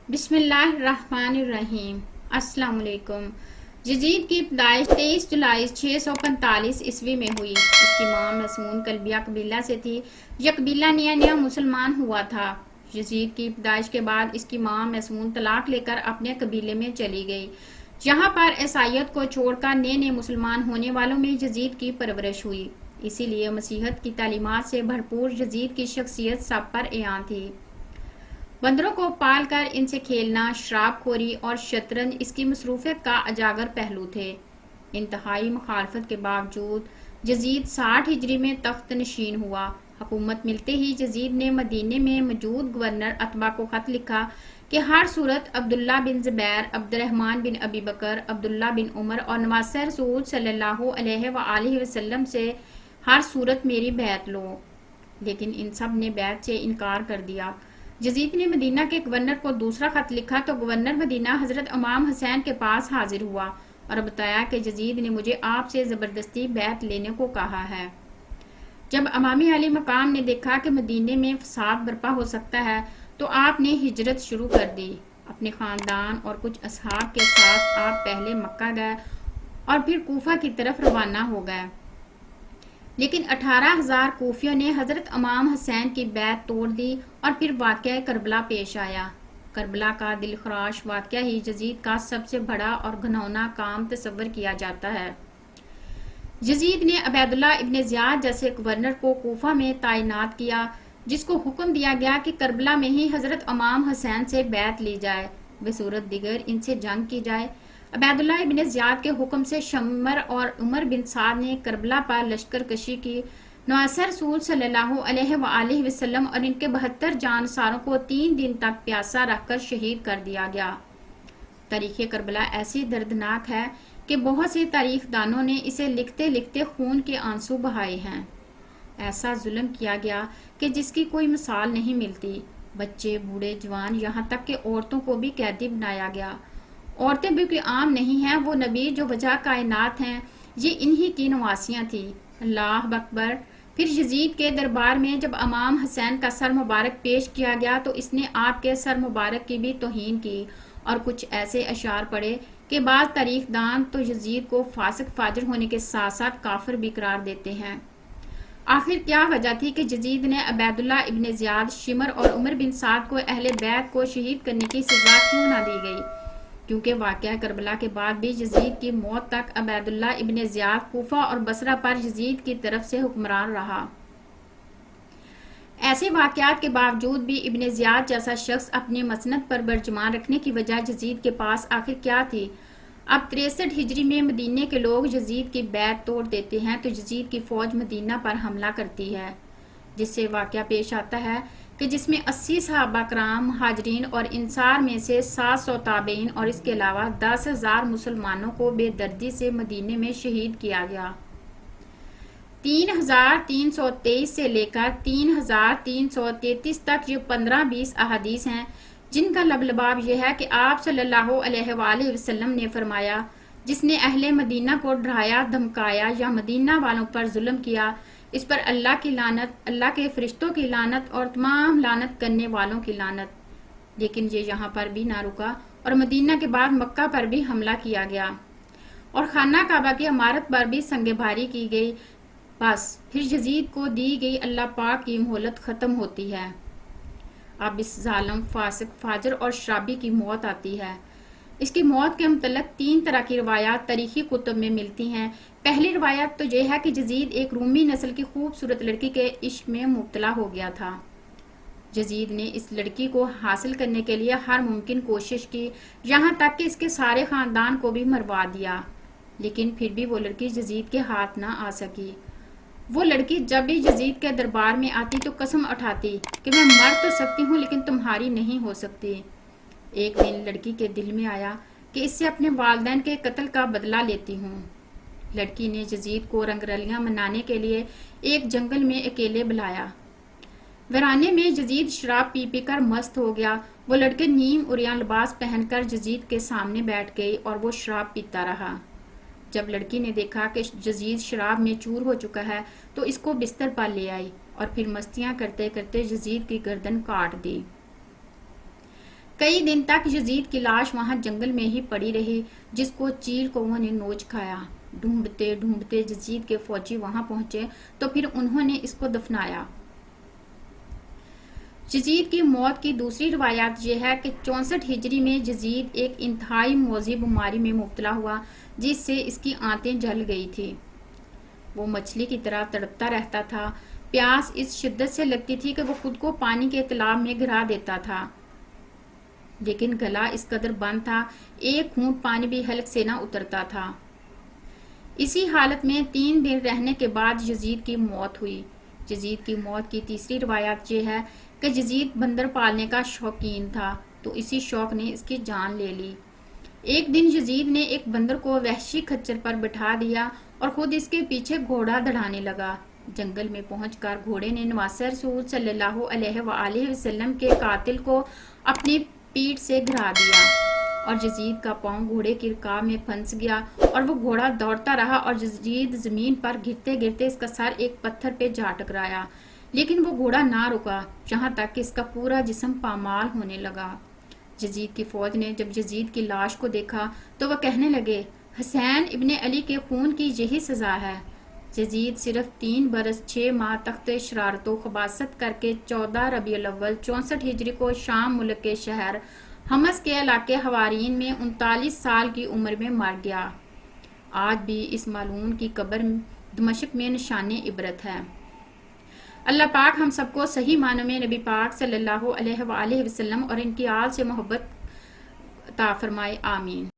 بسم اللہ الرحمن الرحیم۔ السلام علیکم۔ یزید کی پیدائش 23 جولائی 645 عیسوی میں ہوئی۔ اس کی ماں مسمون کلبیہ قبیلہ سے تھی۔ یہ قبیلہ نیا مسلمان ہوا تھا۔ یزید کی پیدائش کے بعد اس کی ماں مسمون طلاق لے کر اپنے قبیلے میں چلی گئی۔ یہاں پر عیسائیت کو چھوڑ کر نئے مسلمان ہونے والوں میں یزید کی پرورش ہوئی، اسی لیے مسیحیت کی تعلیمات سے بھرپور یزید کی شخصیت سب پر عیاں تھی۔ بندروں کو پال کر ان سے کھیلنا، شراب خوری اور شطرنج اس کی مصروفیت کا اجاگر پہلو تھے۔ انتہائی مخالفت کے باوجود یزید 60 ہجری میں تخت نشین ہوا۔ حکومت ملتے ہی یزید نے مدینے میں موجود گورنر عتبہ کو خط لکھا کہ ہر صورت عبداللہ بن زبیر، عبد الرحمن بن ابی بکر، عبداللہ بن عمر اور نواسہ رسول صلی اللہ علیہ وآلہ وسلم سے ہر صورت میری بیعت لو، لیکن ان سب نے بیعت سے انکار کر دیا۔ یزید نے مدینہ کے گورنر کو دوسرا خط لکھا تو گورنر مدینہ حضرت امام حسین کے پاس حاضر ہوا اور بتایا کہ یزید نے مجھے آپ سے زبردستی بیعت لینے کو کہا ہے۔ جب امام علی مقام نے دیکھا کہ مدینے میں فساد برپا ہو سکتا ہے تو آپ نے ہجرت شروع کر دی۔ اپنے خاندان اور کچھ اصحاب کے ساتھ آپ پہلے مکہ گئے اور پھر کوفہ کی طرف روانہ ہو گئے، لیکن 18,000 کوفیوں نے حضرت امام حسین کی بیعت توڑ دی اور پھر واقعہ کربلا پیش آیا۔ کربلا کا دل خراش واقعہ ہی یزید کا سب سے بڑا اور گھناؤنا کام تصور کیا جاتا ہے۔ یزید نے عبیداللہ ابن زیاد جیسے گورنر کو کوفہ میں تعینات کیا، جس کو حکم دیا گیا کہ کربلا میں ہی حضرت امام حسین سے بیعت لی جائے، بصورت دیگر ان سے جنگ کی جائے۔ عبیداللہ ابن زیاد کے حکم سے شمر اور عمر بن سعد نے کربلا پر لشکر کشی کی۔ نواسہ رسول صلی اللہ علیہ وآلہ وسلم اور ان کے 72 جانصاروں کو 3 دن تک پیاسا رکھ کر شہید کر دیا گیا۔ تاریخ کربلا ایسی دردناک ہے کہ بہت سے تاریخ دانوں نے اسے لکھتے لکھتے خون کے آنسو بہائے ہیں۔ ایسا ظلم کیا گیا کہ جس کی کوئی مثال نہیں ملتی۔ بچے، بوڑھے، جوان، یہاں تک کہ عورتوں کو بھی قیدی بنایا گیا۔ عورتیں بھی کوئی عام نہیں ہیں، وہ نبی جو وجہ کائنات ہیں، یہ انہی کی نواسیاں تھیں۔ اللہ اکبر۔ پھر یزید کے دربار میں جب امام حسین کا سر مبارک پیش کیا گیا تو اس نے آپ کے سر مبارک کی بھی توہین کی اور کچھ ایسے اشعار پڑھے کہ بعض تاریخ دان تو یزید کو فاسق فاجر ہونے کے ساتھ ساتھ کافر بھی قرار دیتے ہیں۔ آخر کیا وجہ تھی کہ یزید نے عبیداللہ ابن زیاد، شمر اور عمر بن سعد کو اہل بیت کو شہید کرنے کی سزا کیوں نہ دی گئی؟ کیونکہ واقعہ کربلا کے بعد بھی یزید کی موت تک عبیداللہ ابن زیاد کوفہ اور بصرہ پر یزید کی طرف سے حکمران رہا۔ ایسے واقعات کے باوجود بھی ابن زیاد جیسا شخص اپنی مسند پر برجمان رکھنے کی وجہ یزید کے پاس آخر کیا تھی؟ اب 63 ہجری میں مدینے کے لوگ یزید کی بیعت توڑ دیتے ہیں تو یزید کی فوج مدینہ پر حملہ کرتی ہے، جس سے واقعہ پیش آتا ہے کہ جس میں 80 صحابہ کرام، مہاجرین اور انصار میں سے 700 تابعین اور اس کے علاوہ 10,000 مسلمانوں کو بے دردی سے مدینے میں شہید کیا گیا۔ 3,323 سے لے کر 3,333 تک یہ 15-20 احادیث ہیں جن کا لبلباب یہ ہے کہ آپ صلی اللہ علیہ وآلہ وسلم نے فرمایا، جس نے اہل مدینہ کو ڈرایا، دھمکایا یا مدینہ والوں پر ظلم کیا، اس پر اللہ کی لعنت، اللہ کے فرشتوں کی لعنت اور تمام لعنت کرنے والوں کی لعنت۔ لیکن یہ یہاں پر بھی نہ رکا اور مدینہ کے بعد مکہ پر بھی حملہ کیا گیا اور خانہ کعبہ کی عمارت پر بھی سنگ بھاری کی گئی۔ بس پھر یزید کو دی گئی اللہ پاک کی مہلت ختم ہوتی ہے۔ اب اس ظالم، فاسق، فاجر اور شرابی کی موت آتی ہے۔ اس کی موت کے متعلق 3 طرح کی روایات تاریخی کتب میں ملتی ہیں۔ پہلی روایت تو یہ ہے کہ یزید ایک رومی نسل کی خوبصورت لڑکی کے عشق میں مبتلا ہو گیا تھا۔ یزید نے اس لڑکی کو حاصل کرنے کے لیے ہر ممکن کوشش کی، یہاں تک کہ اس کے سارے خاندان کو بھی مروا دیا، لیکن پھر بھی وہ لڑکی یزید کے ہاتھ نہ آ سکی۔ وہ لڑکی جب بھی یزید کے دربار میں آتی تو قسم اٹھاتی کہ میں مر تو سکتی ہوں لیکن تمہاری نہیں ہو سکتی۔ ایک دن لڑکی کے دل میں آیا کہ اس سے اپنے والدین کے قتل کا بدلہ لیتی ہوں۔ لڑکی نے یزید کو رنگ رلیاں منانے کے لیے ایک جنگل میں اکیلے بلایا۔ ویرانے میں یزید شراب پی پی کر مست ہو گیا۔ وہ لڑکے نیم عریاں لباس پہن کر یزید کے سامنے بیٹھ گئی اور وہ شراب پیتا رہا۔ جب لڑکی نے دیکھا کہ یزید شراب میں چور ہو چکا ہے تو اس کو بستر پر لے آئی اور پھر مستیاں کرتے کرتے یزید کی گردن کاٹ دی۔ کئی دن تک یزید کی لاش وہاں جنگل میں ہی پڑی رہی جس کو چیل کووں نے نوچ کھایا۔ ڈھونڈتے ڈھونڈتے یزید کے فوجی وہاں پہنچے تو پھر انہوں نے اس کو دفنایا۔ یزید کی موت کی دوسری روایت یہ ہے کہ 64 ہجری میں یزید ایک انتہائی موذی بیماری میں مبتلا ہوا جس سے اس کی آنتیں جل گئی تھی۔ وہ مچھلی کی طرح تڑپتا رہتا تھا۔ پیاس اس شدت سے لگتی تھی کہ وہ خود کو پانی کے تالاب میں گرا دیتا تھا، لیکن گلا اس قدر بند تھا ایک گھونٹ پانی بھی حلق سے نہ اترتا تھا۔ اسی حالت میں 3 دن رہنے کے بعد یزید کی موت ہوئی۔ یزید کی موت کی تیسری روایت یہ ہے کہ یزید بندر پالنے کا شوقین تھا تو اسی شوق نے اس کی جان لے لی۔ ایک دن یزید نے ایک بندر کو وحشی کھچر پر بٹھا دیا اور خود اس کے پیچھے گھوڑا دڑانے لگا۔ جنگل میں پہنچ کر گھوڑے نے نواسہ رسول صلی اللہ علیہ وآلہ وسلم کے قاتل کو اپنی پیٹھ سے گرا دیا اور یزید کا پاؤں گھوڑے کی رکاب میں پھنس گیا اور وہ گھوڑا دوڑتا رہا اور یزید زمین پر گرتے گرتے اس کا سر ایک پتھر پہ جا ٹکرایا، لیکن وہ گھوڑا نہ رکا یہاں تک کہ اس کا پورا جسم پامال ہونے لگا۔ یزید کی فوج نے جب یزید کی لاش کو دیکھا تو وہ کہنے لگے، حسین ابن علی کے خون کی یہی سزا ہے۔ یزید صرف 3 برس 6 ماہ تخت شرارت و خباثت کر کے 14 ربیع الاول 64 ہجری کو شام ملک کے شہر حمص کے علاقے حوارین میں 39 سال کی عمر میں مر گیا۔ آج بھی اس ملعون کی قبر دمشق میں نشان عبرت ہے۔ اللہ پاک ہم سب کو صحیح معنوں میں نبی پاک صلی اللہ علیہ وآلہ وسلم اور ان کی آل سے محبت عطا فرمائے، آمین۔